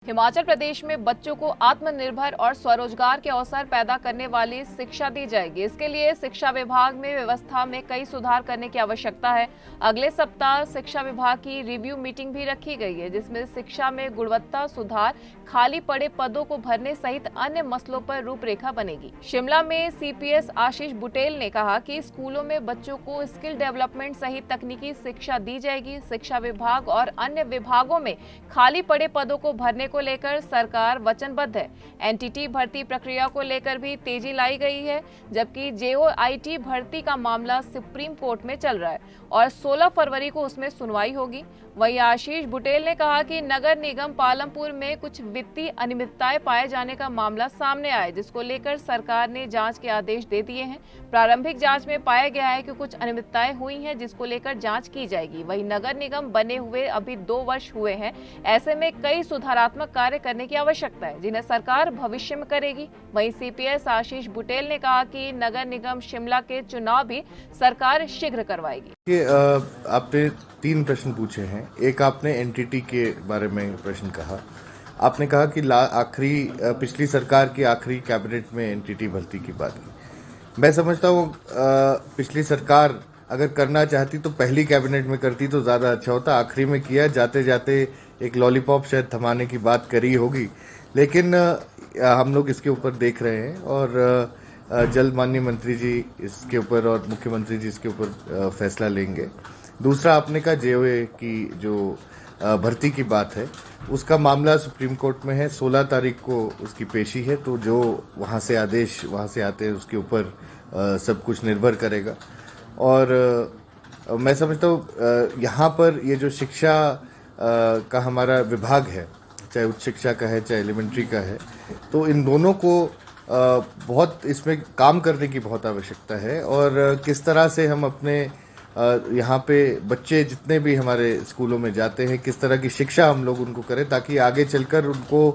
हिमाचल प्रदेश में बच्चों को आत्मनिर्भर और स्वरोजगार के अवसर पैदा करने वाली शिक्षा दी जाएगी। इसके लिए शिक्षा विभाग में व्यवस्था में कई सुधार करने की आवश्यकता है। अगले सप्ताह शिक्षा विभाग की रिव्यू मीटिंग भी रखी गई है, जिसमें शिक्षा में गुणवत्ता सुधार, खाली पड़े पदों को भरने सहित अन्य मसलों पर रूपरेखा बनेगी। शिमला में सीपीएस आशीष बुटेल ने कहा कि स्कूलों में बच्चों को स्किल डेवलपमेंट सहित तकनीकी शिक्षा दी जाएगी। शिक्षा विभाग और अन्य विभागों में खाली पड़े पदों को भरने को लेकर सरकार वचनबद्ध है। एनटीटी भर्ती प्रक्रिया को लेकर भी तेजी लाई गई है, जबकि जेओआईटी भर्ती का मामला सुप्रीम कोर्ट में चल रहा है और 16 फरवरी को उसमें सुनवाई होगी। वहीं आशीष बुटेल ने कहा कि नगर निगम पालमपुर में कुछ वित्तीय अनियमितताएं पाए जाने का मामला सामने आया, जिसको लेकर सरकार ने जांच के आदेश दे दिए हैं। प्रारंभिक जांच में पाया गया है कि कुछ अनियमितताएं हुई हैं, जिसको लेकर जांच की जाएगी। वहीं नगर निगम बने हुए अभी 2 वर्ष हुए हैं, ऐसे में कई सुधारात्मक कार्य करने की आवश्यकता है, जिन्हें सरकार भविष्य में करेगी। वहीं सीपीएस आशीष बुटेल ने कहा कि नगर निगम शिमला के चुनाव भी सरकार शीघ्र करवाएगी। आपने 3 प्रश्न पूछे हैं। एक आपने एनटीटी के बारे में प्रश्न कहा। आपने कहा कि पिछली सरकार की आखिरी कैबिनेट में एनटीटी भर्ती की बात की। मैं समझता हूँ पिछली सरकार अगर करना चाहती तो पहली कैबिनेट में करती तो ज़्यादा अच्छा होता। आखिरी में किया, जाते जाते एक लॉलीपॉप शायद थमाने की बात करी होगी, लेकिन हम लोग इसके ऊपर देख रहे हैं और जल्द माननीय मंत्री जी इसके ऊपर और मुख्यमंत्री जी इसके ऊपर फैसला लेंगे। दूसरा आपने कहा जेओए की जो भर्ती की बात है, उसका मामला सुप्रीम कोर्ट में है। 16 तारीख को उसकी पेशी है, तो जो वहाँ से आदेश वहाँ से आते हैं उसके ऊपर सब कुछ निर्भर करेगा। और मैं समझता हूँ यहाँ पर ये जो शिक्षा का हमारा विभाग है, चाहे उच्च शिक्षा का है चाहे एलिमेंट्री का है, तो इन दोनों को बहुत इसमें काम करने की बहुत आवश्यकता है। और किस तरह से हम अपने यहाँ पे बच्चे जितने भी हमारे स्कूलों में जाते हैं, किस तरह की शिक्षा हम लोग उनको करें ताकि आगे चलकर उनको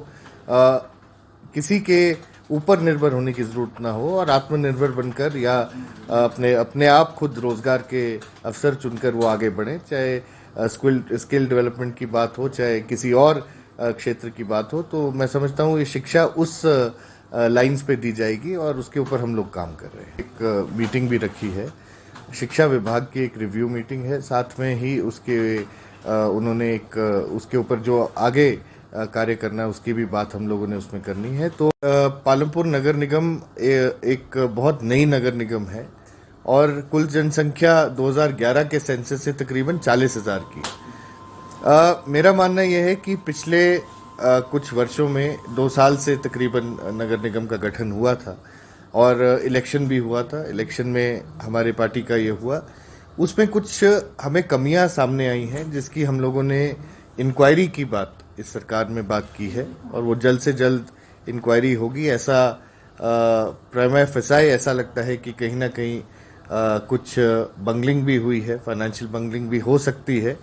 किसी के ऊपर निर्भर होने की ज़रूरत ना हो और आत्मनिर्भर बनकर या अपने आप खुद रोजगार के अवसर चुनकर वो आगे बढ़ें। चाहे स्किल डेवलपमेंट की बात हो, चाहे किसी और क्षेत्र की बात हो, तो मैं समझता हूँ ये शिक्षा उस लाइंस पे दी जाएगी और उसके ऊपर हम लोग काम कर रहे हैं। एक मीटिंग भी रखी है, शिक्षा विभाग की एक रिव्यू मीटिंग है, साथ में ही उन्होंने एक उसके ऊपर जो आगे कार्य करना है उसकी भी बात हम लोगों ने उसमें करनी है। तो पालमपुर नगर निगम एक बहुत नई नगर निगम है और कुल जनसंख्या 2011 के सेंसस से तकरीबन 40,000 की। मेरा मानना यह है कि पिछले कुछ वर्षों में 2 साल से तकरीबन नगर निगम का गठन हुआ था और इलेक्शन भी हुआ था। इलेक्शन में हमारे पार्टी का ये हुआ, उसमें कुछ हमें कमियां सामने आई हैं, जिसकी हम लोगों ने इंक्वायरी की बात इस सरकार में बात की है और वो जल्द से जल्द इंक्वायरी होगी। ऐसा प्रमा फेसाई ऐसा लगता है कि कहीं ना कहीं कुछ बंगलिंग भी हुई है, फाइनेंशियल बंगलिंग भी हो सकती है।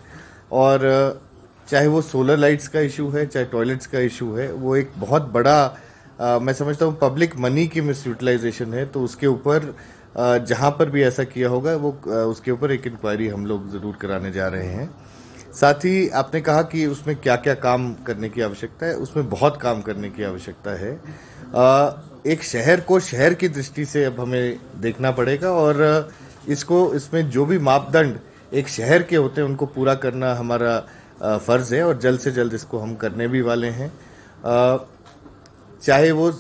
और चाहे वो सोलर लाइट्स का इशू है, चाहे टॉयलेट्स का इशू है, वो एक बहुत बड़ा मैं समझता हूँ पब्लिक मनी की मिस यूटिलाइजेशन है। तो उसके ऊपर जहाँ पर भी ऐसा किया होगा वो उसके ऊपर एक इंक्वायरी हम लोग ज़रूर कराने जा रहे हैं। साथ ही आपने कहा कि उसमें क्या क्या काम करने की आवश्यकता है, उसमें बहुत काम करने की आवश्यकता है। एक शहर को शहर की दृष्टि से अब हमें देखना पड़ेगा और इसमें जो भी मापदंड एक शहर के होते हैं उनको पूरा करना हमारा फ़र्ज़ है और जल्द से जल्द इसको हम करने भी वाले हैं। चाहे वो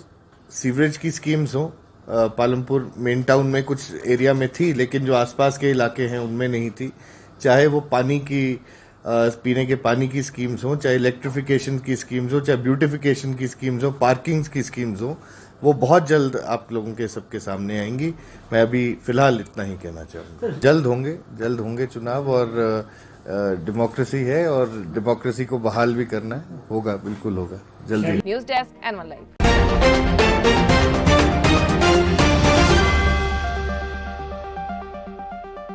सीवरेज की स्कीम्स हो, पालमपुर मेन टाउन में कुछ एरिया में थी, लेकिन जो आसपास के इलाके हैं उनमें नहीं थी। चाहे वो पानी की पीने के पानी की स्कीम्स हो, चाहे इलेक्ट्रिफिकेशन की स्कीम्स हो, चाहे ब्यूटिफिकेशन की स्कीम्स हो, पार्किंग्स की स्कीम्स हो, वो बहुत जल्द आप लोगों के सबके सामने आएंगी। मैं अभी फिलहाल इतना ही कहना चाहूँगा। जल्द होंगे चुनाव और डेमोक्रेसी है और डेमोक्रेसी को बहाल भी करना है, होगा, बिल्कुल होगा जल्दी। News desk N1 live.